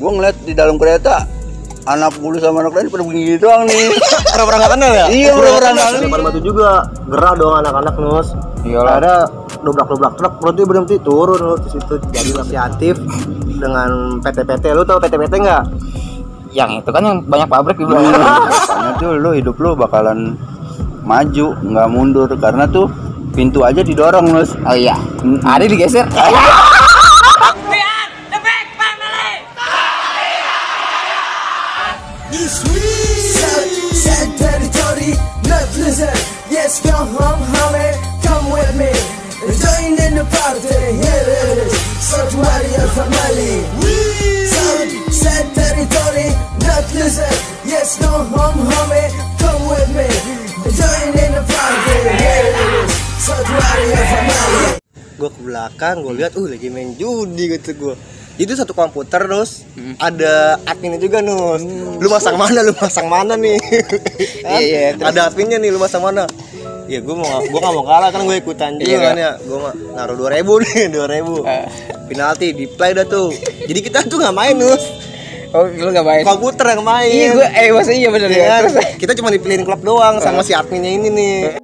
Gua ngeliat di dalam kereta anak bulu sama anak lain pada begini doang nih. Pura-pura nggak kenal ya? Iya, pura-pura nggak kenal. Depan batu juga gerah dong anak-anak Nus. Iyalah. Ada dobrak-dobrak truk berhenti turun Nus di situ. Jadi inisiatif dengan PT-PT. Lu tau PT-PT nggak? Yang itu kan yang banyak pabrik di Makanya tuh lu hidup lu bakalan maju, nggak mundur karena tuh pintu aja didorong, Nus. Oh iya. Ada digeser. Sad territory, not listen. Yes, go home, homie, come with me. Join in the party, here it is. South Warrior family. Sad territory, not listen. Yes, go home, homie, come with me. Join in the party, here it is. South Warrior family. Gue ke belakang, gue lihat, lagi main judi gitu gue. Itu satu komputer terus ada adminnya juga Nus. Lu masang mana nih? Iya, ada adminnya nih, lu masang mana? Ya gue nggak mau kalah kan, gue ikutan juga kan ya. Gue naruh 2.000 nih, 2.000. Penalti di play dah tuh. Jadi kita tuh nggak main Nus. Oh, lu nggak main? Komputer yang main. Iya, gue maksudnya iya bener ya. Terus kita cuma dipilihin klub doang sama si adminnya ini nih.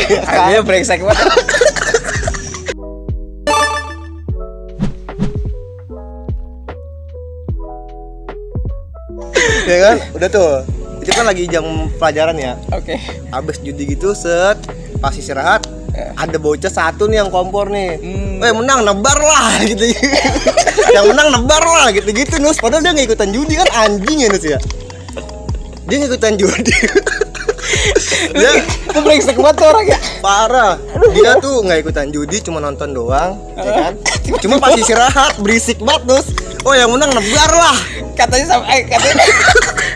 Kayaknya brengsek banget. Ya kan, udah tuh. Itu kan lagi jam pelajaran ya. Oke. Abis judi gitu pas istirahat ada bocah satu nih yang kompor nih. Menang nebar lah gitu. Yang menang nebar lah gitu Nus. Padahal dia nggak ikutan judi kan, anjing ya Nus ya. Dia nggak ikutan judi. Dia brengsek banget tuh orangnya. parah. Dia tuh nggak ikutan judi, cuma nonton doang, ya kan? Cuma pas istirahat berisik banget Nus. Oh yang menang nebar lah. Katanya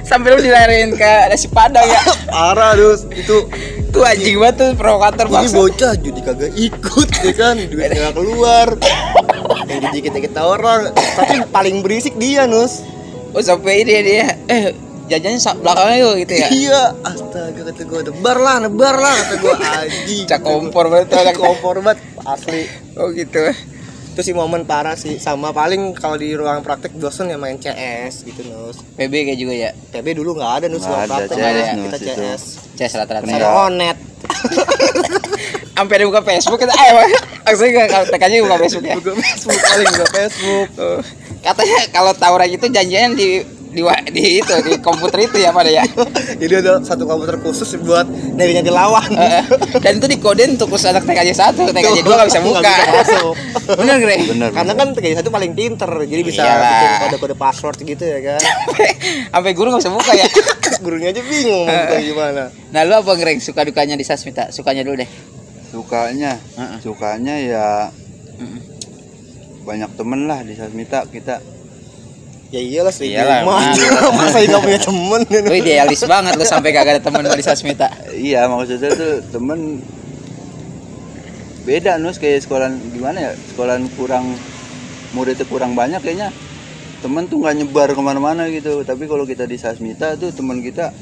sampai lu dilarin ke nasi padang ya. Parah Nus, itu Tuh anjing banget tuh, provokator ini banget. bocah judi kagak ikut ya kan, duit nggak keluar. Yang judi kita orang, tapi paling berisik dia Nus. Oh sampai ini dia jajannya belakangnya yuk gitu ya. Iya, astaga kata gue nebar lah kata gue anjing. Cak kompor banget tuh, Cak kompor banget asli. Oh gitu. Itu sih momen parah sih. Sama paling kalau di ruang praktek dosen yang main CS gitu Nus. PB kayak juga ya. PB dulu nggak ada Nus, Nggak ruang ada praktek CS, ada. Nus, Kita itu. CS. CS rata-rata. Sama Onet. Sampai ada buka Facebook kita maksudnya kalau TK-nya buka Facebook ya. Buka Facebook paling buka Facebook. Katanya kalau tawuran itu janjian di komputer itu ya pada ya. Jadi ada satu komputer khusus buat nyari lawan. Dan itu dikodein untuk khusus anak TKJ 1, TKJ 2 nggak bisa buka. Nggak bisa masuk. Bener Gre? Bener. Karena kan TKJ 1 paling pinter, jadi bisa Iyalah. bikin kode-kode password gitu ya kan. Sampai guru nggak bisa buka ya. Gurunya aja bingung mau buka gimana. Nah lu apa Greg, suka dukanya di Sasmita? Sukanya dulu deh. Sukanya ya banyak temen lah di Sasmita kita. Ya iyalah sih. Iyalah, Masa nggak punya temen. Lu idealis banget lu sampai kagak ada teman di Sasmita. Iya, maksudnya tuh temen beda Nus, kayak sekolahan gimana ya, sekolahan kurang muridnya kurang banyak kayaknya. Temen tuh nggak nyebar kemana-mana gitu. Tapi kalau kita di Sasmita tuh temen kita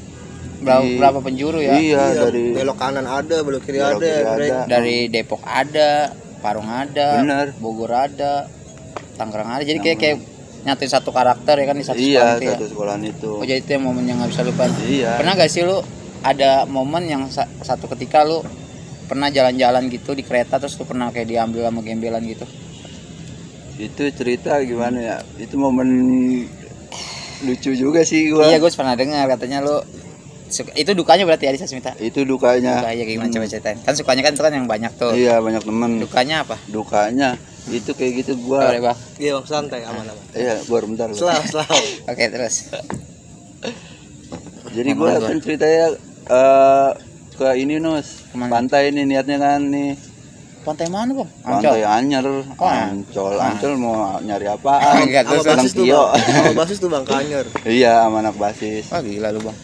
Berapa penjuru ya? Iya, dari belok kanan ada, belok kiri belok ada. kiri Greg. ada. Dari Depok ada, Parung ada, Bener. Bogor ada, Tangerang ada. Jadi kayak nyatuin satu karakter ya kan di satu Iya, sekolah itu ya. satu sekolahan itu. Oh jadi itu yang momen yang nggak bisa lupa. Iya. Pernah gak sih lu ada momen yang satu ketika lu pernah jalan-jalan gitu di kereta terus lu pernah kayak diambil sama gembelan gitu? Itu cerita gimana ya? Itu momen lucu juga sih gua. Iya gue pernah dengar katanya lu itu dukanya berarti ya di Sasmita? Itu dukanya. Dukanya gimana coba ceritain? Kan sukanya kan itu kan yang banyak tuh. Iya, banyak temen. Dukanya apa? Dukanya itu kayak gitu gua. Boleh Bang. Iya, Bang, santai aman-aman. Iya, gua bentar. Selalu. Oke terus. Jadi gua kan ceritanya ke ini Nus, Kemana? pantai ini niatnya kan nih. Pantai mana Bang? Pantai Anyer, Ancol mau nyari apaan? Enggak, terus Basis tuh, Tio. Bang. Sama basis tuh Bang Kanyer. Iya, sama anak basis. Wah gila lu Bang.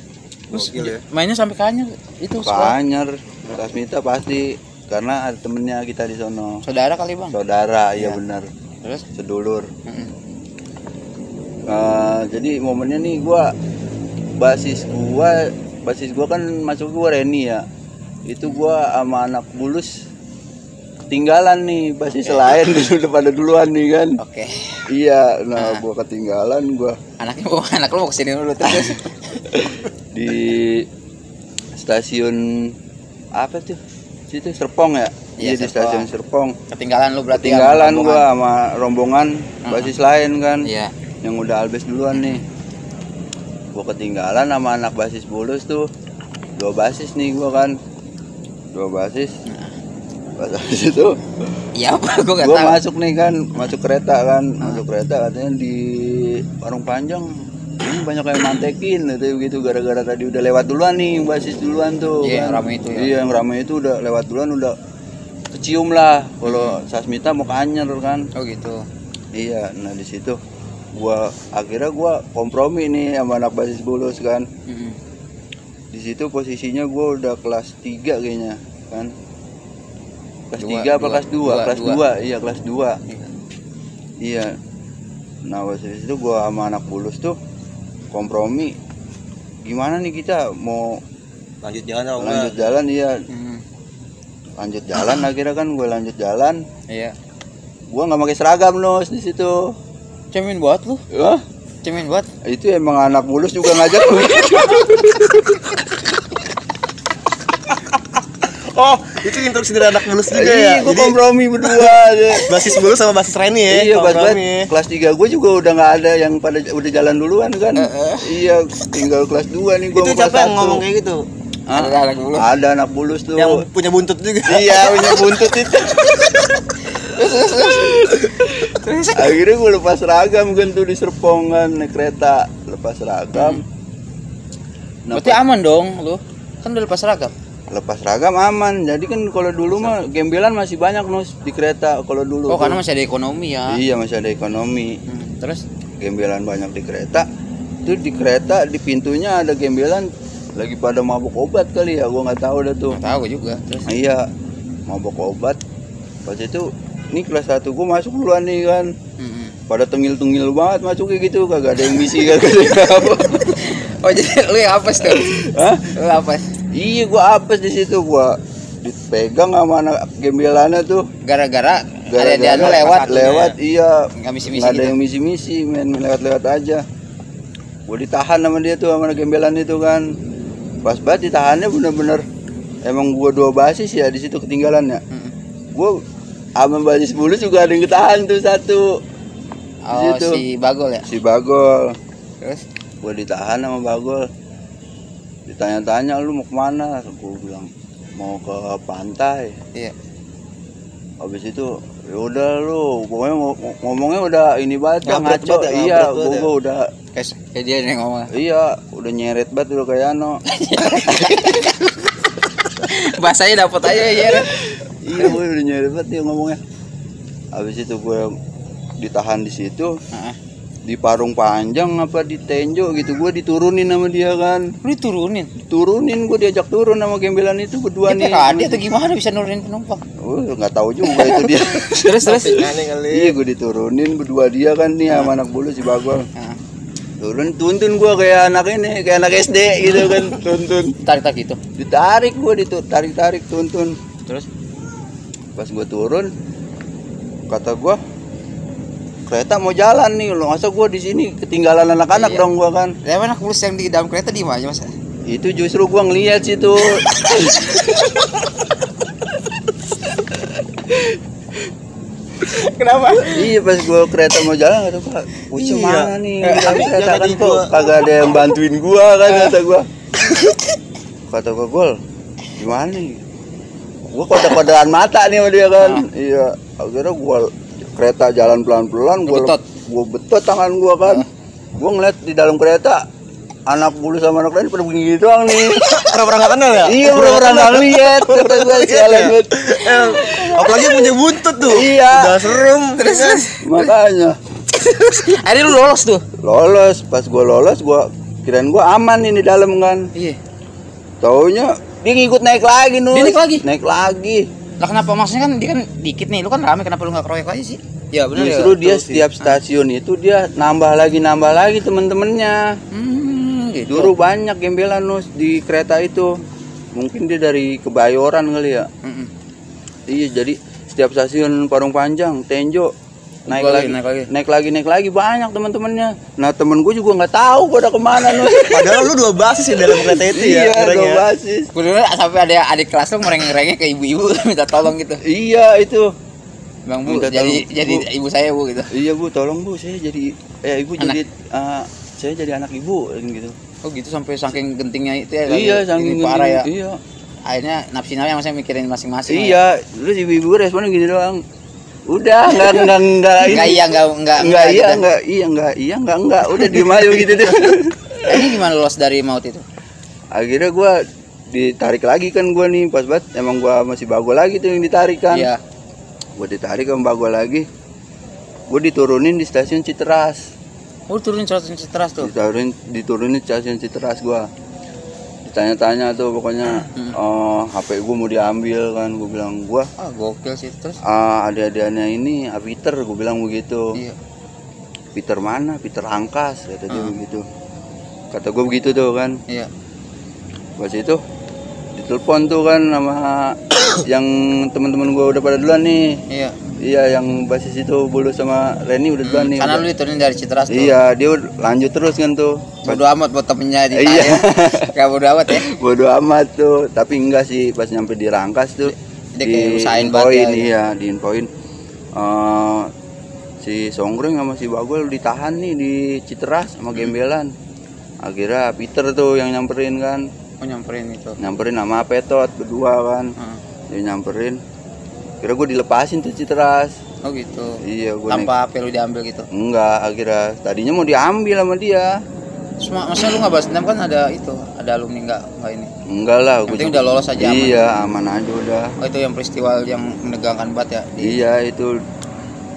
Terus Gokil ya. mainnya sampai kanya itu Ke sekolah. Anyer, Sasmita pasti karena ada temennya kita di sono. Saudara kali Bang. Saudara, Iya. iya benar. Terus? Sedulur. Mm-mm. Jadi momennya nih basis gua kan masuk gua Reni ya. Itu gua sama anak bulus ketinggalan nih basis lain udah pada duluan nih kan. Oke. Iya, nah gua ketinggalan gua Anak lu mau kesini dulu terus. di stasiun apa tuh? Situ Serpong ya? Iya, Iya di Serpong. stasiun Serpong. Ketinggalan lu berarti. Ketinggalan sama gua sama rombongan basis lain kan. Iya. Yang udah albes duluan nih. Gua ketinggalan sama anak basis bulus tuh. 2 basis nih gua kan. 2 basis. Pas habis itu Iya apa gua enggak gua tahu. masuk nih kan, masuk kereta kan. Masuk kereta katanya di warung panjang. Ini banyak yang mantekin gitu gara-gara tadi udah lewat duluan nih basis duluan tuh. Iya, kan. yang rame itu ya. Iya, yang rame itu udah lewat duluan udah kecium lah kalau Sasmita mau ke Anyer kan. Oh gitu. Iya, nah di situ akhirnya gua kompromi nih sama anak basis bulus kan. Mm-mm. Di situ posisinya gua udah kelas 3 kayaknya kan. Kelas 3 apa kelas 2? Kelas 2. Iya, kelas 2. Iya. Nah, waktu itu gua sama anak bulus tuh kompromi. Gimana nih kita mau Lanjut jalan atau lanjut jalan? Iya, Mm. lanjut jalan akhirnya kan gue lanjut jalan. Iya. Gua nggak pakai seragam Nus di situ. Cemen buat lu. Wah, Cemen buat. itu emang anak bulus juga ngajak gue. Oh, itu instruksi dari anak bulus juga ya. Iya, gue Jadi kompromi berdua. basis bulus sama basis Reni ya. Iya, pas kompromi. banget. Kelas 3 gue juga udah nggak ada yang pada udah jalan duluan kan. Iya, tinggal kelas 2 nih gue. Itu siapa yang ngomong kayak gitu? Ada anak bulus. Ada anak bulus tuh. Yang punya buntut juga. Iya, punya buntut itu. Akhirnya gue lepas seragam kan tuh di Serpong kan naik kereta, lepas seragam. Nah, Berarti aman dong lu. Kan udah lepas seragam. lepas seragam aman. Jadi kan kalau dulu mah gembelan masih banyak Nus di kereta kalau dulu. Oh, tuh. karena masih ada ekonomi ya. Iya, masih ada ekonomi. Terus Gembelan banyak di kereta. Itu di kereta di pintunya ada gembelan lagi pada mabuk obat kali ya, gua nggak tahu dah tuh. nggak tahu gua juga. Terus Iya, mabuk obat. Pas itu ini kelas 1 gua masuk duluan nih kan. Pada tengil-tengil banget masuk kayak gitu, kagak ada yang misi, kagak ada yang apa. oh, jadi lu yang apes tuh. Hah? Lu apes. Iya, gua apes di situ, gua dipegang sama anak gembelannya tuh. Gara-gara ada Gara-gara dia lewat. Iya. Nggak misi-misi Nggak ada gitu. yang misi-misi, main lewat-lewat aja. Gua ditahan sama dia tuh, sama anak gembelan itu kan. Pas banget ditahannya bener-bener. Emang gua 2 basis ya di situ ketinggalan ya. Gua sama basis bulus juga ada yang ketahan tuh 1. Oh, situ. si Bagol ya. Si Bagol. Terus Gua ditahan sama Bagol. Ditanya-tanya lu mau kemana? Gua bilang mau ke pantai. iya. Habis itu ya udah lu pokoknya ngomongnya udah ini banget kan, Ngabret ngaco. banget ya, Iya, ngabret banget ya. gua udah Kayak dia yang ngomong. iya udah nyeret banget udah kayak ano. Bahasanya dapat aja ya. Iya, gua udah nyeret banget dia ngomongnya. Habis itu gua ditahan di situ. Heeh. Di Parung Panjang apa di Tenjo gitu, gua diturunin sama dia kan. Lu diturunin. Turunin, gua diajak turun sama gembelan itu berdua Dia nih. PKD atau gimana bisa nurunin penumpang? Oh, nggak tahu juga itu dia. Terus Aneh kali. Iya, gua diturunin berdua dia kan nih sama anak bulu si Bagol. Heeh. Turun tuntun gua kayak anak ini, kayak anak SD gitu kan, tuntun. Tarik gitu. Ditarik gua tarik tuntun. Terus Pas gua turun kata gua kereta mau jalan nih, lo masa gua di sini ketinggalan anak-anak Iya. dong gua kan. ya anak bulus yang di dalam kereta di mana Mas? Itu justru gua ngeliat situ. Kenapa? Iya, pas gua kereta mau jalan kata gua, "Uci Iya. mana nih? Tapi Kereta jangan kan di kok gua." kagak ada yang bantuin gua kan," kata gua. Kata gua, "Gol, gimana nih?" Gua kodak-kodakan mata nih sama dia kan. Iya, akhirnya gua kereta jalan pelan-pelan, gua betot tangan gua kan. Gua ngeliat di dalam kereta anak bulu sama anak lain pada begini doang nih. Orang-orang nggak kenal ya? Iya, orang nggak lihat. Kata gua sialan banget. Apalagi punya buntut tuh. Iya. Udah serem. Terus Makanya akhirnya lu lolos tuh. lolos, pas gua lolos gua kirain gua aman nih di dalam kan. Iya. Taunya dia ngikut naik lagi Nus. Dia naik lagi? Naik lagi. Lah kenapa maksudnya kan dia kan dikit nih, lu kan rame kenapa lu enggak keroyok aja sih? Ya benar ya. Justru dia setiap stasiun itu dia nambah lagi temen-temennya. Gitu. Dulu banyak gembelan Nus di kereta itu. Mungkin dia dari Kebayoran kali ya. Mm-mm. Iya, jadi setiap stasiun Parung Panjang, Tenjo naik lagi banyak teman-temannya. Nah temen gue juga nggak tahu gue udah kemana Nus. Padahal lu 2 basis ya dalam kereta itu ya. Iya 2 ya. basis. Gue dulu sampai ada adik kelas lu merengek-rengek ke ibu-ibu minta tolong gitu. Iya itu. Bang Bu, Minta jadi tolong, Bu. ibu saya Bu gitu. Iya Bu, tolong Bu, saya jadi ibu Anak. jadi saya jadi anak ibu gitu. Oh gitu sampai saking gentingnya itu ya. Iya saking saking parah ya. Iya. Akhirnya nafsinanya masih mikirin masing-masing. Iya, terus ibu-ibu responnya gini doang. Udah, enggak udah diem aja gitu deh. Ini gimana lolos dari maut itu? Akhirnya gua ditarik lagi kan gua nih pas banget emang gua masih bagol lagi tuh yang ditarik kan. Iya. Gua ditarik sama bagol lagi. Gua diturunin di stasiun Citeras. Oh, turunin 100 Citeras tuh. Diturunin stasiun Citeras gua. Ditanya-tanya tuh pokoknya HP gue mau diambil kan, gue bilang Gokil sih terus. Adik-adikannya ini Peter, gue bilang begitu. Iya. Peter mana? Peter Angkas kata dia begitu. Kata gue begitu tuh kan. Iya. Pas itu ditelepon tuh kan sama yang teman-teman gue udah pada duluan nih. Iya. Iya yang basis itu Bulu sama Reni udah duluan nih. Karena lu diturunin dari Citeras tuh. Iya, dia lanjut terus kan tuh. Bodo amat buat temennya ditanya. Iya. Kayak bodo amat ya. Bodo amat tuh, tapi enggak sih pas nyampe di Rangkas tuh. Dia kayak usahain poin banget ya. iya, diinfoin. Si Songgreng sama si Bagol ditahan nih di Citeras sama Gembelan. Akhirnya Peter tuh yang nyamperin kan. Oh nyamperin itu. Nyamperin sama Petot berdua kan. Dia nyamperin. Kira gue dilepasin tuh Citeras. Oh gitu. Iya, gue tanpa HP lu diambil gitu. Enggak, akhirnya tadinya mau diambil sama dia. Masa lu nggak balas dendam kan ada itu, ada alumni nggak ini? Enggak lah, Yang penting udah lolos aja aman. Iya, aman aja udah. Oh itu yang peristiwa yang menegangkan banget ya? Iya itu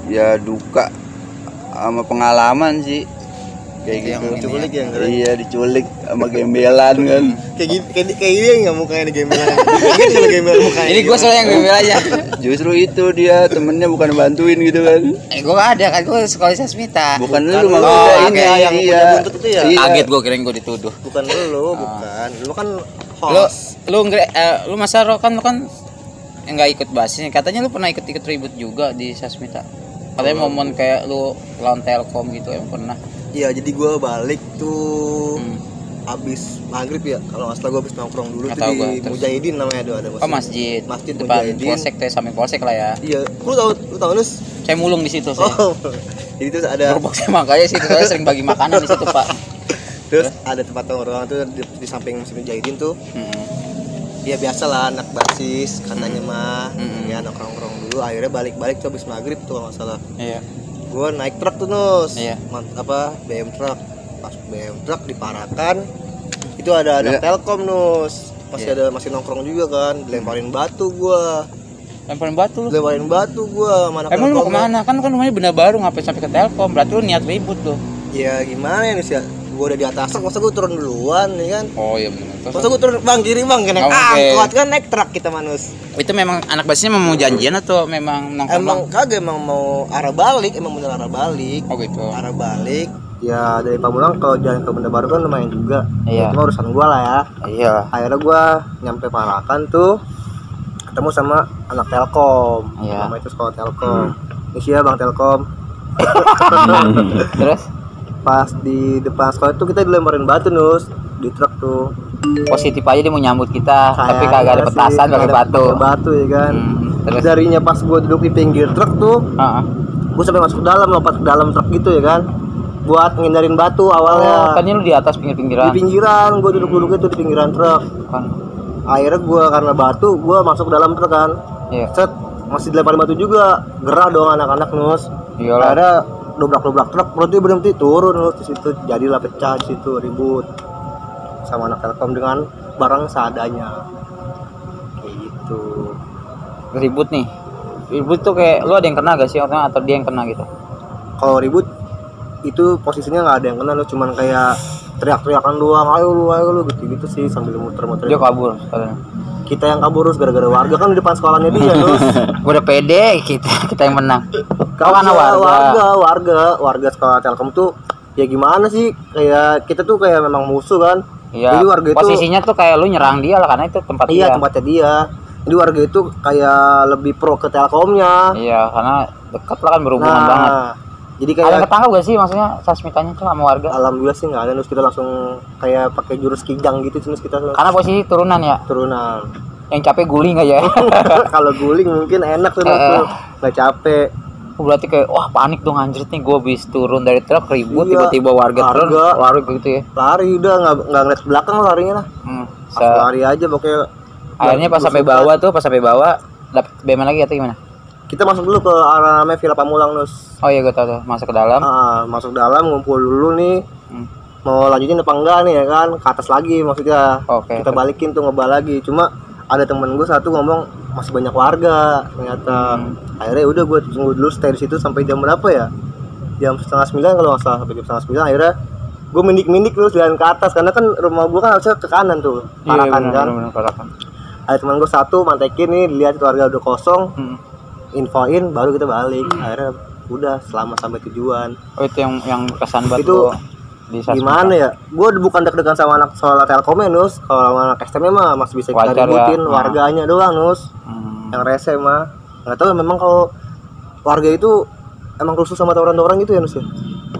ya duka sama pengalaman sih kayak Yang gitu. Diculik ya, Ngre? Iya diculik sama gembelan kan. Kayak ini enggak mukanya di gembelan. Gitu sama gembelan mukanya. Ini gue soalnya yang gembel aja. Justru itu dia temennya bukan bantuin gitu kan. Gue gak ada kan, gue sekolah di Sasmita. Bukan lu Bukan malah lu, udah yang ini punya buntut itu ya? Iya. Kaget gue kirain gue dituduh. Bukan lu, bukan. Lu kan Lu host. lu masa lu kan nggak ikut basisnya. Katanya lu pernah ikut ribut juga di Sasmita. Katanya momen kayak lu lawan Telkom gitu yang pernah. Iya, jadi gue balik tuh abis maghrib ya. Kalau nggak salah gue abis nongkrong dulu Nggak tuh tahu di gua, terus. Mujahidin namanya ada Masjid. Masjid Depan Mujahidin. polsek tuh, samping polsek lah ya. Iya, lu tahu Nus? Saya mulung di situ saya. Oh, jadi terus ada Gerobak saya makanya sih saya sering bagi makanan di situ Pak. terus ada tempat nongkrong tuh di samping Masjid Mujahidin tuh. Ya biasa lah anak basis katanya mah. Ya nongkrong dulu. Akhirnya balik tuh abis maghrib tuh kalau nggak salah. Iya. Gue naik truk tuh Nus. Iya. BM truk. Pas BM truk diparakan itu ada anak Telkom Nus. Masih nongkrong juga kan. Dilemparin batu gua. Lemparin batu lu. Dilemparin batu gua sama anak Emang lu mau Telkom. kemana? Kan rumahnya bener baru ngapain sampai ke Telkom? Berarti lu niat ribut tuh. Ya gimana ya Nus ya? Gua udah di atas truk, masa gua turun duluan ya kan? Oh iya benar. Masa gua turun bang kiri bang kena Nggak mungkin. angkot kan naik truk kita Manus. Itu memang anak basisnya mau janjian atau memang nongkrong? Emang kagak emang mau arah balik, emang bener arah balik. Oh gitu. Arah balik. Ya dari Pamulang kalau jalan ke Benda Baru kan lumayan juga. Iya. Itu mah urusan gua lah ya. Iya. Akhirnya gua nyampe Parakan tuh ketemu sama anak Telkom. Iya. Nama itu sekolah Telkom. Ini ya Bang Telkom. Terus Pas di depan sekolah itu kita dilemparin batu Nus di truk tuh. positif aja dia mau nyambut kita, tapi Kayaknya kagak ada sih, petasan pakai ada batu. pakai batu ya kan. Terus Darinya pas gua duduk di pinggir truk tuh, heeh. gua sampai masuk ke dalam, lompat ke dalam truk gitu ya kan. Buat ngindarin batu Oh, awalnya. kan lu di atas Di pinggir-pinggiran. pinggiran, gua duduk-duduk itu di pinggiran truk. Kan. Akhirnya gua karena batu, gua masuk ke dalam truk kan. Iya. Set, masih dilemparin batu juga. Gerah dong anak-anak Nus. Iyalah. Akhirnya dobrak-dobrak truk, berhenti turun Nus di situ. Jadilah pecah di situ, ribut sama anak Telkom dengan barang seadanya. Kayak gitu. Ribut nih. Ribut tuh kayak lu ada yang kena gak sih atau dia yang kena gitu? Kalau ribut itu posisinya nggak ada yang kena, lu cuman kayak teriak-teriakan doang, ayo lu gitu sih sambil muter-muter. Dia kabur sekarang. Kita yang kabur terus gara-gara warga kan di depan sekolahnya dia terus. Gua udah pede kita yang menang. Kau Karena warga. warga sekolah Telkom tuh ya gimana sih, kayak kita tuh kayak memang musuh kan. Iya. Jadi warga itu Posisinya tuh kayak lu nyerang dia lah karena itu tempat iya dia. tempatnya dia. Jadi warga itu kayak lebih pro ke Telkomnya. Iya, karena dekat lah kan, berhubungan banget. Jadi Ada yang kayak ketangkap gak sih maksudnya Sasmitanya tuh sama warga? alhamdulillah sih nggak ada, terus kita langsung kayak pakai jurus kijang gitu, terus kita Karena posisi turunan ya, turunan. yang capek guling aja. Kalau guling mungkin enak tuh, nggak capek. Berarti kayak wah panik dong anjir nih, gue habis turun dari truk ribut, Iya, tiba-tiba warga turun lari gitu ya. Lari udah nggak ngeliat ke belakang larinya lah. Langsung lari aja pokoknya. Akhirnya pas sampai bawah dapet BM lagi atau gimana? Kita masuk dulu ke arah namanya Villa Pamulang, Nus. Oh iya gue tahu tuh, masuk ke dalam. Masuk dalam, ngumpul dulu nih. Mau lanjutin apa enggak nih ya kan? Ke atas lagi maksudnya. Oke. Kita balikin tuh, ngebal lagi. Cuma ada temen gue satu ngomong masih banyak warga ternyata. Akhirnya udah gue tunggu dulu, stay di situ sampai jam berapa ya? Jam 8:30 kalau nggak salah, sampai jam 8:30. Akhirnya gue mindik terus jalan ke atas karena kan rumah gue kan harusnya ke kanan tuh, Parakan kan. Parakan. Ada teman gue satu mantekin nih, lihat keluarga udah kosong. Infoin baru kita balik. Akhirnya udah selamat sampai tujuan. Oh itu yang berkesan banget Itu gua di Sasmita. gimana ya, gue bukan deg-degan sama anak soal Telkomnya, Nus. Kalau sama anak STM mah masih bisa kita Wajar ributin, ya. warganya doang, Nus. Yang rese mah nggak tahu, memang kalau warga itu emang rusuh sama tawuran gitu ya, Nus ya.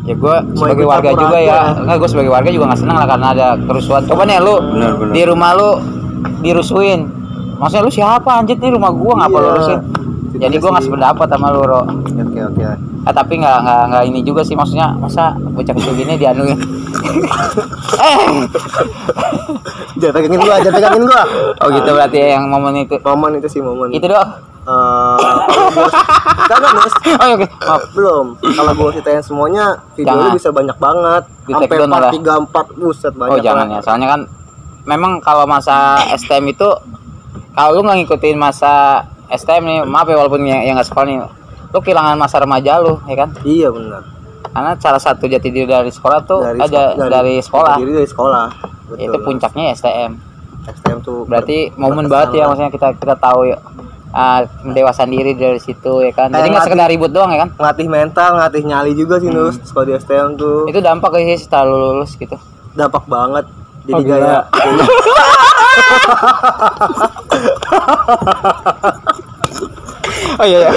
Ya gue sebagai ikut warga campur juga aja. ya, enggak, gue sebagai warga juga nggak senang lah karena ada kerusuhan. Coba nih lu Benar. di rumah lu dirusuin, maksudnya lu siapa anjir, nih rumah gua ngapa lu Iya. rusuhin? Itu Jadi dia gua nggak sih. sependapat sama lu, Ro. Oke. Tapi nggak ini juga sih, maksudnya masa bocah kecil gini dianuin. Jangan pegangin gua. Oh gitu, berarti yang momen itu. Momen itu sih momen. Itu doang. Kagak, Nus. Oh oke. Maaf. Belum. Kalau gua ceritain semuanya, video Jangan. lu bisa banyak banget. Di Sampai take down malah. 4, 3, 4, buset banyak. Oh jangan ya, soalnya kan memang kalau masa STM itu, kalau lu nggak ngikutin masa STM nih, maaf ya walaupun yang nggak sekolah nih, lu kehilangan masa remaja lu, ya kan? Iya benar. Karena salah satu jati diri dari sekolah tuh dari sekolah. Jadi dari sekolah. Itu puncaknya STM. STM tuh Berarti momen banget ya, maksudnya kita tahu ya, mendewasan diri dari situ ya kan. Jadi Kayak nggak sekedar ribut doang ya kan. ngelatih mental, ngelatih nyali juga sih, Nus. Sekolah di STM tuh Itu dampak sih setelah lu lulus gitu. dampak banget. Jadi Oh, gila. Oh iya.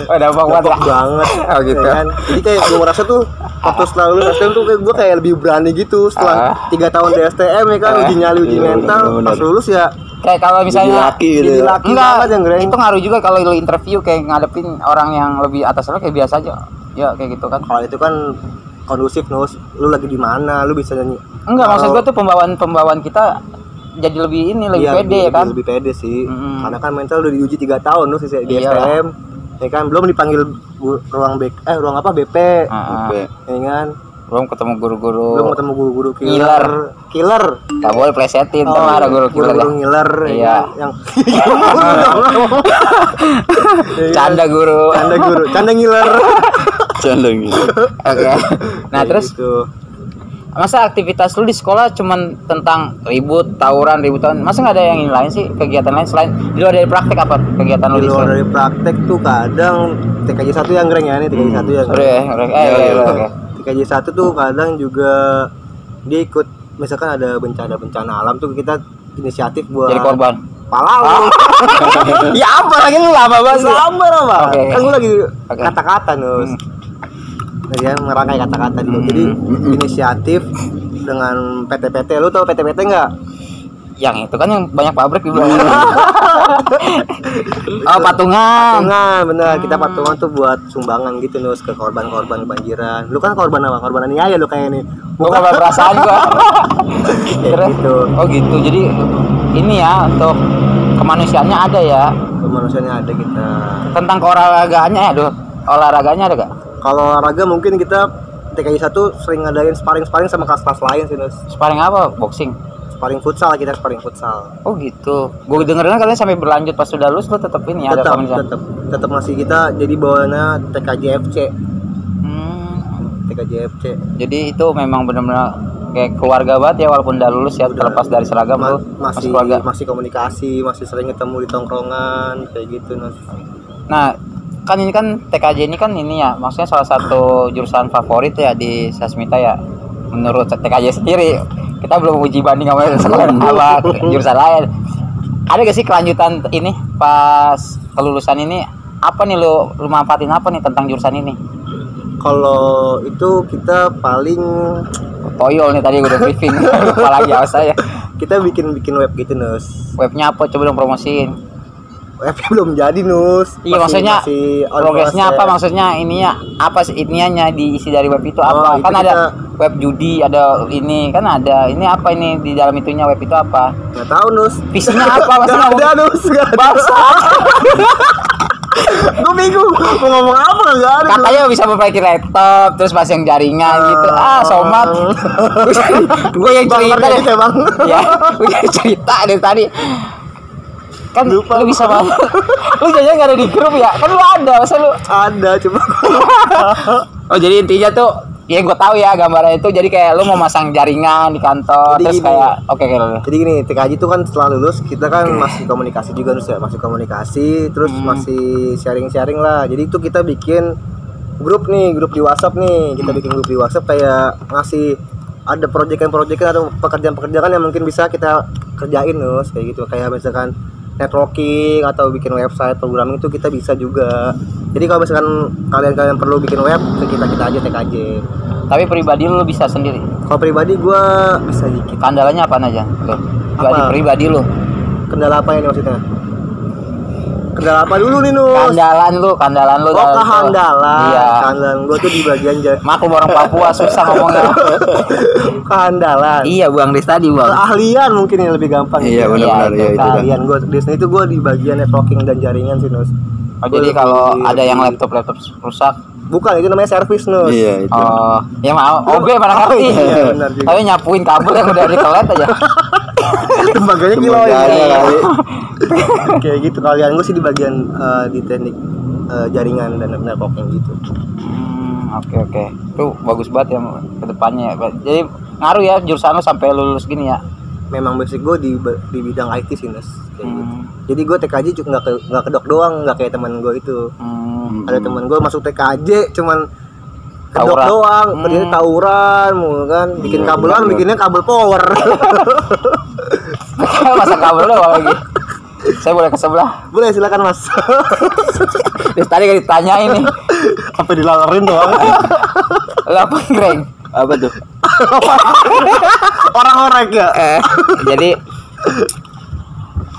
Oh dampak banget ya. banget. Oh, gitu. Ya kan? Jadi kayak gue merasa tuh waktu setelah lulus STM tuh kayak gue kayak lebih berani gitu setelah 3 tahun di STM ya kan, uji nyali, uji mental. Pas lulus ya Kayak kalau misalnya laki gitu jadi ya. laki enggak, banget yang greng. itu ngaruh juga kalau lu interview kayak ngadepin orang yang lebih atas lu kayak biasa aja. Ya kayak gitu kan. Kalau itu kan kondusif, Nus. Lu lagi di mana? Lu bisa nyanyi. Enggak, maksud gua tuh pembawaan kita jadi lebih lebih Iya, pede ya kan. Lebih pede sih. Mm-mm. Karena kan mental udah diuji 3 tahun, Nus, di Iyalah. STM. Ya kan belum dipanggil ruang BP, ya kan. Belum ketemu guru-guru. Belum ketemu guru-guru Killer. Killer. Gak boleh plesetin, ntar ada guru killer ya. Guru ngiler Iya. ya kan? Yang Canda guru. Canda ngiler. Candang gitu. Oke. Nah, Kayak terus gitu. masa aktivitas lu di sekolah cuman tentang ribut, tawuran, masa nggak ada yang lain sih, kegiatan lain selain di luar dari praktek? Apa kegiatan lu Di di luar sekolah? dari praktek tuh kadang TKJ 1 yang greng ya nih, TKJ 1 yang Udah ya, udah. Oke. TKJ 1 tuh kadang juga dia ikut, misalkan ada bencana alam tuh kita inisiatif buat Jadi korban. pala lu. Ya apa lagi lu lama banget. Sabar apa? Oke. Kan gue lagi Oke. kata-kata, Nus. Dia ngerangkai kata-kata dulu. Jadi inisiatif dengan PT-PT. Lu tahu PT-PT enggak? Yang itu kan yang banyak pabrik juga. Oh, patungan. Patungan, bener. Kita patungan tuh buat sumbangan gitu, Nus, ke korban-korban kebanjiran. Lu kan korban apa? Korban aniaya lu kayak nih. Bukan perasaan gua. Terus gitu. Oh gitu. Jadi ini ya untuk kemanusiaannya ada ya. Kemanusiaannya ada kita. Tentang keolahragaannya ya, aduh. Olahraganya ada gak? Kalau olahraga mungkin kita TKJ 1 sering ngadain sparring sama kelas-kelas lain sih, Nus. Sparring apa? Boxing. Sparring futsal, kita sparring futsal. Oh gitu. Gue dengerin katanya sampai berlanjut pas sudah lulus lu tetap ini ada komunitas. Tetap masih kita jadi bawaannya TKJ FC. TKJ FC. Jadi itu memang benar-benar kayak keluarga banget ya, walaupun udah lulus ya, terlepas dari seragam lu masih keluarga. Masih komunikasi, masih sering ketemu di tongkrongan kayak gitu, Nus. Nah, kan ini kan TKJ ini kan ini ya, maksudnya salah satu jurusan favorit ya di Sasmita ya. Menurut TKJ sendiri, kita belum uji banding sama sekolah apa jurusan lain. ada gak sih kelanjutan ini pas kelulusan ini apa nih lu manfaatin apa nih tentang jurusan ini? Kalau itu kita paling Toyol nih tadi gue udah briefing. Lupa lagi awas saya. kita bikin web gitu Nus. Webnya apa? Coba dong promosiin. Webnya belum jadi Nus. Iya maksudnya masih on progresnya proses. apa maksudnya ininya apa sih ininya diisi dari web itu apa? itu Kan ada kita- web judi, ada ini kan ada ini apa ini di dalam itunya web itu apa? Nggak tahu Nus. Visinya apa? Masa Nggak ngomong- ada Nus. Nggak ada. Bangsa. Gue bingung mau ngomong apa nggak ada. Katanya bisa memperbaiki laptop terus pasang jaringan gitu. Somat. Gue yang cerita deh. ya bang. Ya, gue yang cerita dari tadi. Kan Lupa. lu bisa banget. Lu jangan nggak ada di grup ya? Kan lu ada, masa lu? Ada cuma Oh jadi intinya tuh ya gue tahu ya gambarnya itu jadi kayak lu mau masang jaringan di kantor Jadi terus gini. kayak oke kayak lu. Jadi gini, TKJ itu kan setelah lulus kita kan masih komunikasi juga Nus ya, masih komunikasi, terus masih sharing-sharing lah. Jadi itu kita bikin grup di WhatsApp nih, kita bikin grup di WhatsApp kayak ngasih ada proyekan-proyekan atau pekerjaan-pekerjaan yang mungkin bisa kita kerjain Nus, kayak gitu. Kayak misalkan networking atau bikin website programming itu kita bisa juga. Jadi kalau misalkan kalian perlu bikin web, kita aja TKJ. Tapi pribadi lu bisa sendiri. Kalau pribadi gua bisa dikit. Kendalanya apa aja? Tuh. Apa? Pribadi lu. Kendala apa ini maksudnya? Kendala apa dulu nih Nus? Kandalan lu Oh dalam itu. kehandalan. Iya. Kehandalan gue tuh di bagian Maklum orang Papua susah ngomongnya. kehandalan. Iya Bang Des tadi Bang. Keahlian mungkin yang lebih gampang. Iya gitu. benar-benar Iya, ya itu dah. Keahlian gue di sini itu gue di bagian networking dan jaringan sih Nus. Oh, Gua jadi lebih- kalau ada yang lebih- laptop rusak, bukan itu namanya servis Nus. Iya itu. oh, ya mau OB mana ngerti. Iya, benar juga. Tapi nyapuin kabel yang udah dikelet aja. Lembaganya kilo Semoga aja ya. kali. Kayak gitu kalian gue sih di bagian di teknik jaringan dan networking gitu. Oke. Tuh bagus banget ya ke depannya. Jadi ngaruh ya jurusan lu sampai lulus gini ya. Memang basic gue di bidang IT sih Nus. Kayak gitu. Hmm. Jadi gue TKJ cuma nggak kedok doang, nggak kayak teman gue itu. Ada teman gue masuk TKJ cuman kedok Tawuran. doang, kerjanya tawuran, mulu kan, bikin Iya, kabelan, benar. bikinnya kabel power. Masa kabel lu lagi. Saya boleh ke sebelah. Boleh silakan mas. Terus tadi kan ditanya ini, Sampai dilalerin doang. lu apa Greng? Apa tuh? Orang-orang ya. Jadi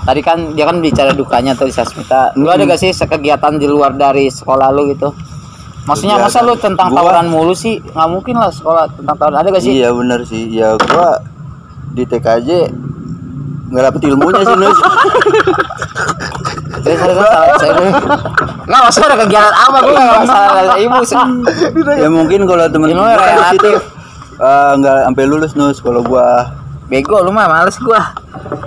tadi kan dia kan bicara dukanya tuh di Sasmita. Lu ada gak sih kegiatan di luar dari sekolah lu gitu? Maksudnya masa lu tentang Gua- tawuran mulu sih? Nggak mungkin lah sekolah tentang tawuran. Ada gak sih? Iya benar sih. Ya gua di TKJ nggak dapet ilmunya sih Nus. Saya nggak masalah ada kegiatan apa gue nggak masalah ibu sih. Ya mungkin kalau temen-temen Ilmunya gua kan di situ, relatif. nggak sampai lulus Nus kalau gua. Bego lu mah males gua.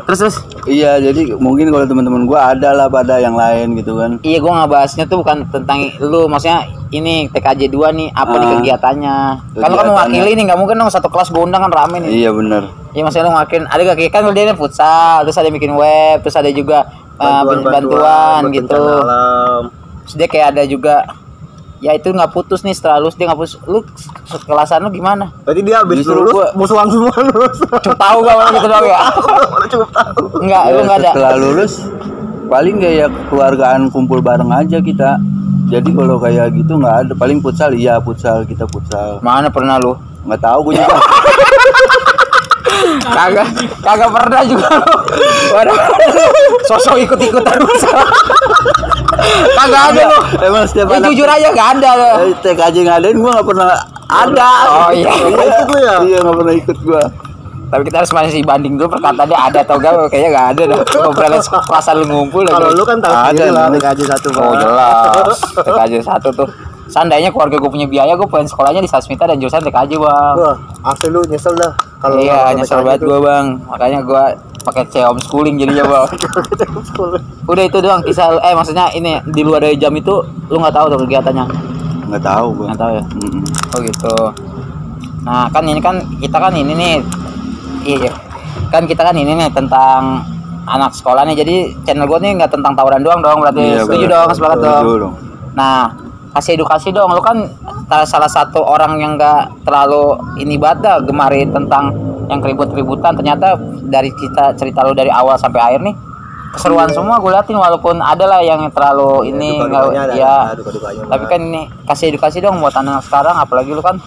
Terus Iya, jadi mungkin kalau teman-teman gua ada lah pada yang lain gitu kan. iya gua nggak bahasnya tuh bukan tentang lu, maksudnya ini TKJ 2 nih apa nih kegiatannya? Kan lu kan Kegiatannya. mewakili nih, nggak mungkin dong satu kelas gua undang kan rame nih. Iya benar. Iya maksudnya lu ngelakuin ada gak kayak kan dia ini futsal, terus ada yang bikin web, terus ada juga bantuan buat gitu. bencana alam. Terus dia kayak ada juga ya itu nggak putus nih setelah lulus dia nggak putus. Lu kelasan lu gimana? Berarti dia habis Justru lulus gua- musuhan semua lulus. Cuma tahu gak orang gitu doang ya? Cukup tahu. Enggak, lu Ya, nggak ada. setelah lulus paling kayak keluargaan kumpul bareng aja kita. Jadi kalau kayak gitu nggak ada. Paling futsal, iya futsal, kita futsal. Mana pernah lu? Nggak tahu gue juga. Kagak pernah juga lu. Waduh. Sosok ikut-ikutan futsal. Kagak ada lu. Emang setiap Ya, anak jujur aja gak ada lu. TKJ ngadain gue nggak pernah ada. Oh iya. Ikut lu ya? Iya nggak pernah ikut gue. Tapi kita harus masih banding dulu perkataannya ada atau enggak, kayaknya gak ada dah. Ngobrolin kelasan lu ngumpul Kalau lagi. lu kan tahu Ada, sendiri lah Nus. TKJ 1 Oh jelas. TKJ 1 tuh. Seandainya keluarga gue punya biaya, gue pengen sekolahnya di Sasmita dan jurusan TKJ bang. Wah, asli lu nyesel dah kalau Iya nggak nyesel TKJ banget tuh. gue bang. Makanya gue pakai homeschooling jadinya bang. Udah itu doang kisah. Maksudnya ini di luar dari jam itu lu nggak tahu tuh kegiatannya? Nggak tahu gue. Nggak tahu ya. Oh gitu. Nah kan ini kan kita kan ini nih. Iya. Kan kita kan ini nih tentang anak sekolah nih. Jadi channel gue nih nggak tentang tawuran doang dong. Berarti Iya, setuju bener. dong, sepakat dong. Setuju dong. Nah kasih edukasi dong. Lu kan salah satu orang yang nggak terlalu ini banget dah gemari tentang yang keribut-keributan. Ternyata dari cerita lu dari awal sampai akhir nih keseruan semua gue liatin, walaupun ada lah yang terlalu ini duka-dukanya ada, ya. duka-dukanya Tapi banget. kan ini kasih edukasi dong buat anak sekarang, apalagi lu kan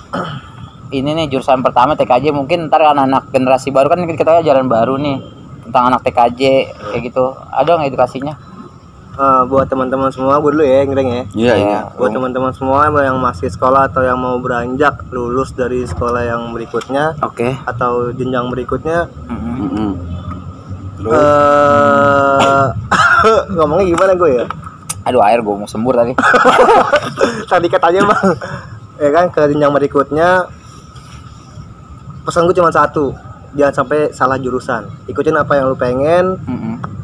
ini nih jurusan pertama TKJ, mungkin ntar anak generasi baru kan kita jalan baru nih tentang anak TKJ kayak gitu. Ada nggak edukasinya? Buat teman-teman semua, gue dulu ya, Ngreng ya. Iya, iya. Buat teman-teman semua yang masih sekolah atau yang mau beranjak lulus dari sekolah yang berikutnya Oke. atau jenjang berikutnya, Mm-mm. Terus? ngomongnya gimana gue ya? Aduh, air gue mau sembur tadi. Tadi katanya bang, ya kan ke jenjang berikutnya, pesan gue cuma satu, jangan sampai salah jurusan. Ikutin apa yang lu pengen,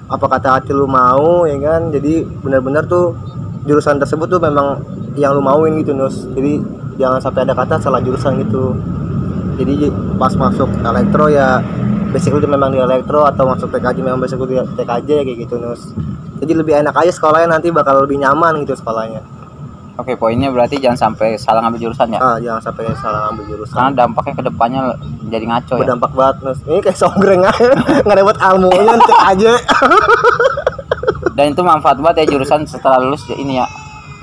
apa kata hati lu mau, ya kan. Jadi benar-benar tuh jurusan tersebut tuh memang yang lu mauin gitu Nus. Jadi jangan sampai ada kata salah jurusan gitu. Jadi pas masuk elektro ya basic lu memang di elektro, atau masuk TKJ memang basic lu di TKJ kayak gitu Nus. Jadi lebih enak aja sekolahnya, nanti bakal lebih nyaman gitu sekolahnya. Oke, poinnya berarti jangan sampai salah ngambil jurusan ya. Jangan sampai salah ngambil jurusan. Karena dampaknya ke depannya jadi ngaco ya. Berdampak banget Nus. Ini kayak songgreng aja, nggak dapat ilmunya TKJ. Dan itu manfaat banget ya jurusan setelah lulus ini ya.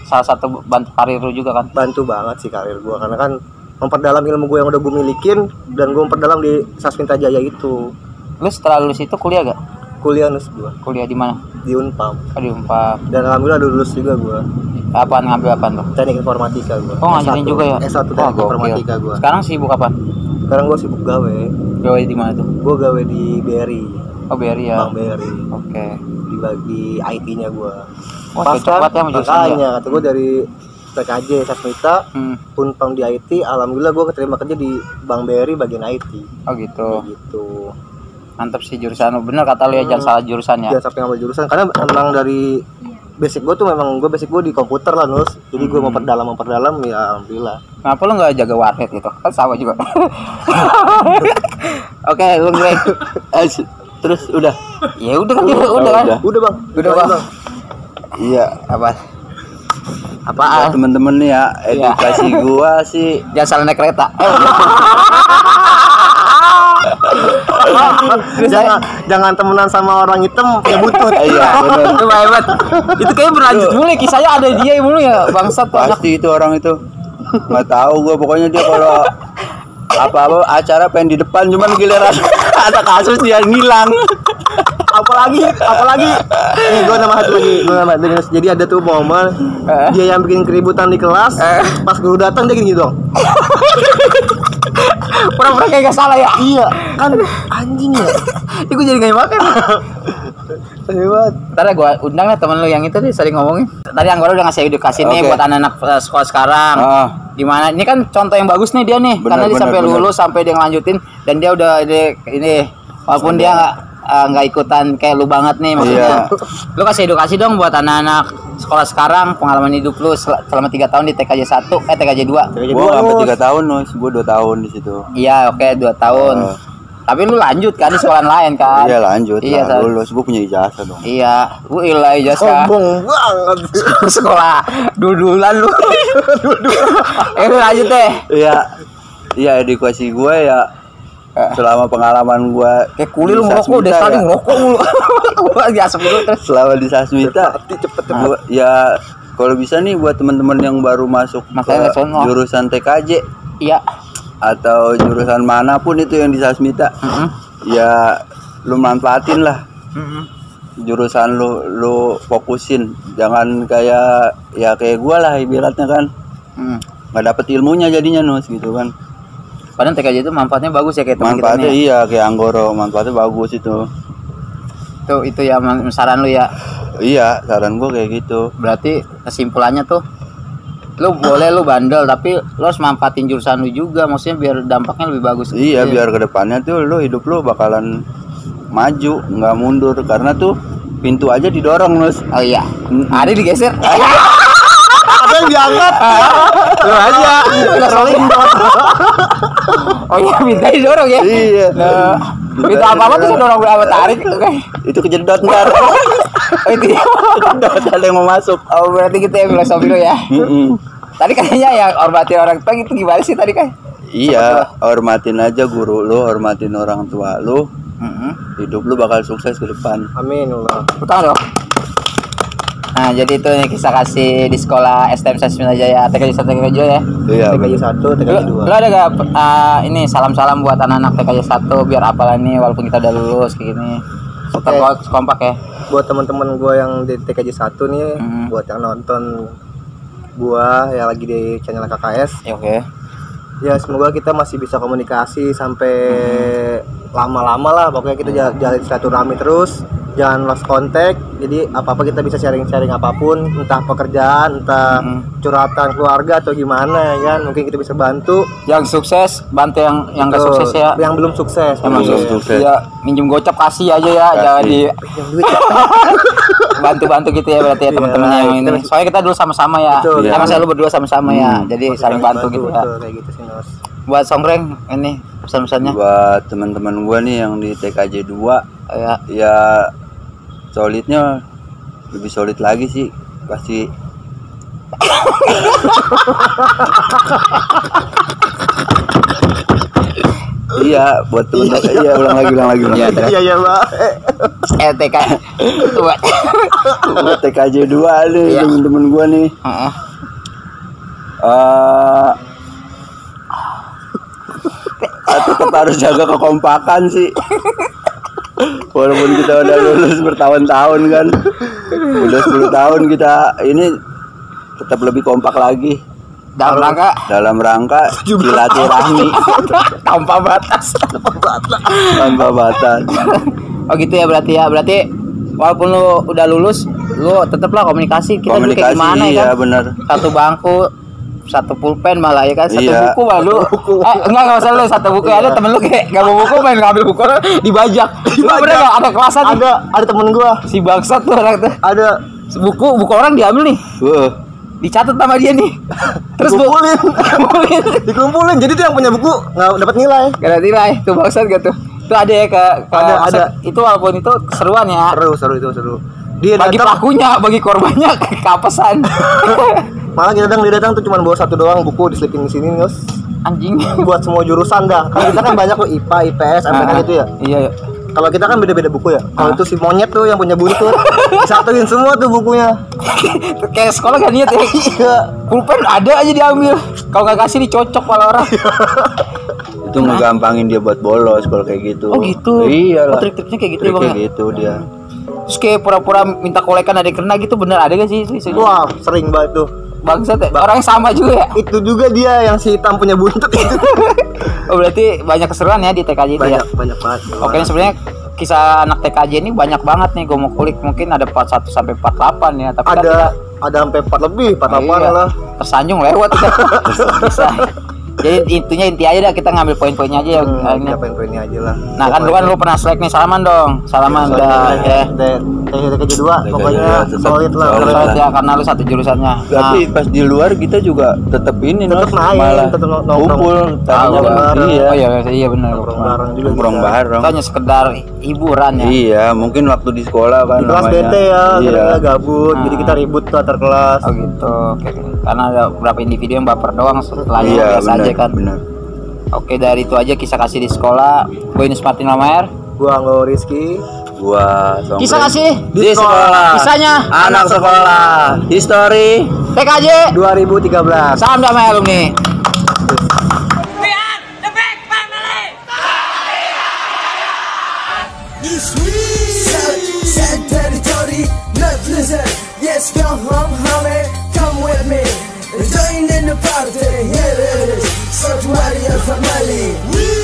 Salah satu bantu karir lu juga kan. Bantu banget sih karir gua, karena kan memperdalam ilmu gue yang udah gue milikin, dan gue memperdalam di Sasminta Jaya itu. Lu setelah lulus itu kuliah gak? Kuliah Nus gua Kuliah di mana? di Unpam, Oh, di Unpad. dan alhamdulillah udah lulus juga gua. Apaan, ngambil apaan tuh? Teknik informatika gua. Oh, ngajarin S1. juga ya? S1 Wah, teknik gokil. informatika gua. Sekarang sibuk apaan? Sekarang gua sibuk gawe. Gawe di mana tuh? Gua gawe di BRI, Oh, BRI ya. Bank BRI. Oke. Di IT-nya gua. Wah, cocok banget ya sama jurusan lu. makanya kata gua dari TKJ Sasmita, Unpam di IT, alhamdulillah gua keterima kerja di Bank BRI bagian IT. Oh, gitu. Gitu. Mantap sih jurusan lu. Bener kata lu ya, jangan salah jurusan ya. Jangan sampai ngambil jurusan, karena emang dari basic gue tuh memang gue basic gue di komputer lah Nus. Jadi gue memperdalam ya alhamdulillah. Kenapa lu nggak jaga warnet gitu? Kan sama juga. Oke, lu Greg. Terus udah. Ya udah kan, udah kan. Udah bang. Udah, Bang. Iya. Apa? Buat Apaan? temen-temen nih ya, edukasi gua sih. Jangan salah naik kereta. jangan temenan sama orang hitam ya butut. Iya, benar. Itu hebat. Itu kayaknya berlanjut mulu ya, kisahnya ada dia mulu ya, bangsat tuh anak. Pasti itu orang itu. Nggak tahu gua, pokoknya dia kalau apa-apa acara pengen di depan, cuman giliran ada kasus dia ngilang. apalagi nih gue nama satu lagi, jadi ada tuh momen dia yang bikin keributan di kelas, pas guru datang dia gini dong. Pura-pura kayak gak salah ya. Iya kan, anjing ya. Itu gue jadi gak makan. Hebat. Ntar gue undang lah temen lu yang itu deh, sering ngomongin. Tadi Anggora udah ngasih edukasi nih Oke. buat anak-anak sekolah sekarang. Gimana? Ini kan contoh yang bagus nih dia nih, karena dia sampai lulus, sampai dia ngelanjutin, dan dia udah ini walaupun dia nggak ikutan kayak lu banget nih maksudnya. Lu kasih edukasi dong buat anak-anak sekolah sekarang, pengalaman hidup lu selama 3 tahun di TKJ 1, TKJ 2. Gua nggak sampai 3 tahun Nus, gua 2 tahun di situ. Iya, oke, 2 tahun. Tapi lu lanjut kan di sekolah lain kan? Iya lanjut, Iya, lah, lulus. Gua punya ijazah dong. Iya, gue ilai jasa. Sombong banget. Sekolah dudulan lu. Lu lanjut deh. Iya edukasi gua ya selama pengalaman gua Kayak kulit lu di ngerokok, udah Sasmita sekali ya. ngerokok mulu. Gua lagi asap dulu terus. Selama di Sasmita cepet gua, ya kalau bisa nih buat teman-teman yang baru masuk Makanya ke sono. jurusan TKJ Iya. atau jurusan manapun itu yang di Sasmita, ya lu manfaatin lah jurusan lu fokusin, jangan kayak gua lah ibaratnya kan nggak dapet ilmunya jadinya Nus gitu kan. Padahal TKJ itu manfaatnya bagus ya kayak teman kita Manfaatnya nih. iya kayak Anggoro, manfaatnya bagus itu. Itu ya saran lu ya. Iya, saran gua kayak gitu. Berarti kesimpulannya tuh lu boleh lu bandel tapi lu harus manfaatin jurusan lu juga, maksudnya biar dampaknya lebih bagus. Iya, biar kedepannya tuh lu hidup lu bakalan maju, nggak mundur, karena tuh pintu aja didorong Nus. Oh iya. Ada digeser. ada yang diangkat. Lu aja. Udah saling. Oh iya, minta didorong ya. Iya. Minta apa-apa tuh dorong berapa tarik. Oke. Itu kejedot ntar. Oh itu ya. Ada yang mau masuk. Oh berarti gitu ya filosofi lu ya. Tadi kayaknya yang hormatin orang tua gitu gimana sih tadi kan? Iya, hormatin aja guru lu, hormatin orang tua lu. Hidup lu bakal sukses ke depan. Amin Allah. Utang dong. Nah, jadi itu nih kisah kasih di sekolah STM Sasmina Jaya TKJ 1 TKJ 2 ya. Iya. TKJ 1, TKJ 2. Lu ada gak ini salam-salam buat anak-anak TKJ 1 biar apalah nih walaupun kita udah lulus kayak gini. Support kompak ya. Buat teman-teman gua yang di TKJ 1 nih, buat yang nonton gua yang lagi di channel KKS. Ya, oke. Ya semoga kita masih bisa komunikasi sampai lama-lama lah. Pokoknya kita jalin silaturahmi terus. Jangan lost contact. Jadi apa-apa kita bisa sharing-sharing apapun, entah pekerjaan, entah curhatan keluarga atau gimana ya kan. Mungkin kita bisa bantu. Yang sukses bantu yang gak Betul. sukses ya. Yang belum sukses. Yang belum Iya. sukses. Ya minjem gocap kasih aja ya, jangan di Yang duit ya. bantu-bantu gitu ya berarti ya teman-temannya yang ini. Soalnya kita dulu sama-sama ya. Betul. Emang selalu berdua sama-sama ya. Jadi saling bantu gitu ya. Betul, kayak gitu sih Nos. Buat Songgreng ini pesan-pesannya. Buat teman-teman gua nih yang di TKJ 2 Ya, ya solidnya lebih solid lagi sih pasti. Iya, buat teman-teman. Iya, ulang lagi. Iya Pak. TK. Buat TKJ 2 nih Iya. teman-teman gua nih. Heeh. Tetap harus jaga kekompakan sih. Walaupun kita udah lulus bertahun-tahun kan, udah 10 tahun kita ini tetap lebih kompak lagi Dalam rangka silaturahmi tanpa batas. tanpa batas. Oh gitu ya berarti ya. Berarti walaupun lu udah lulus, lu tetaplah komunikasi. Kita dulu kayak Komunikasi gimana ya iya kan? benar. Satu bangku, satu pulpen malah ya kan, satu Iya. buku malah lu. Enggak usah lu satu buku. Ada temen lu kayak enggak mau buku main ngambil buku dibajak. Lu bener gak ada kelasan nih? Ada temen gua. Si bangsat tuh orang tuh. Ada Buku orang diambil nih. Dicatat sama dia nih. Terus dikumpulin. Jadi tuh yang punya buku nggak dapat nilai. Gak ada nilai. Tuh bangsat gitu. Itu ada ya Ada. Itu walaupun itu keseruan ya. Seru. Dia Bagi datang, pelakunya, bagi korbannya kapesan. malah dia datang tuh cuma bawa satu doang buku diselipin di sini Nos. Anjing. Buat semua jurusan dah. Kan kita kan banyak tuh IPA, IPS, MPK gitu ya. Iya. Kalau kita kan beda-beda buku ya. Kalau itu si monyet tuh yang punya buntut, disatuin semua tuh bukunya. Kayak sekolah gak niat ya. Pulpen ada aja diambil. Kalau nggak kasih dicocok malah orang. Itu ngegampangin dia buat bolos kalau kayak gitu. Oh gitu. Iyalah. Oh, trik-triknya kayak gitu ya, Trik Bang. kayak gitu dia. Terus kayak pura-pura minta kolekan ada yang kena gitu, bener ada gak sih? Wah, sering banget tuh. Bangsat ya? Orang yang sama juga ya? Itu juga dia yang si hitam punya buntut itu. Oh berarti banyak keseruan ya di TKJ itu ya? banyak banget. Oke, sebenarnya kisah anak TKJ ini banyak banget nih. Gue mau kulik mungkin ada part 1 sampai part 8 ya. Tapi kan ada sampai 4 lebih, 4 iya, lah. tersanjung lewat udah. Bisa. Jadi inti aja dah, kita ngambil poin-poinnya aja ya. Kita poin-poinnya aja lah. Nah kan lu pernah selek nih, salaman dong. Salaman udah ya. TKJ 2 pokoknya tetap solid lah. solid. Solid ya karena lu satu jurusannya. Tapi pas di luar kita juga tetap ini Tetep Nos, main, malah tetep nongkrong. kumpul tadinya Tahu, bareng. Iya. Oh iya benar. Nongkrong bareng juga. Nongkrong bareng. Itu hanya sekedar hiburan ya. Iya, mungkin waktu di sekolah kan Di kelas namanya. bete ya, Iya. gara-gara gabut. Jadi kita ribut tuh antar kelas. Oh gitu. Oke. Karena ada beberapa individu yang baper doang, setelahnya Iya, biasa aja kan. benar. Oke, dari itu aja kisah kasih di sekolah. Gue Inus Martin Lamaer. Gua Anggo Rizky. Gua Songgreng. Kisah kasih di sekolah. Kisahnya Anak sekolah. History TKJ 2013. Salam damai alumni. Sad territory, not pleasant. Yes, come home, homie, come with me. Join in the party, here it is. So to family.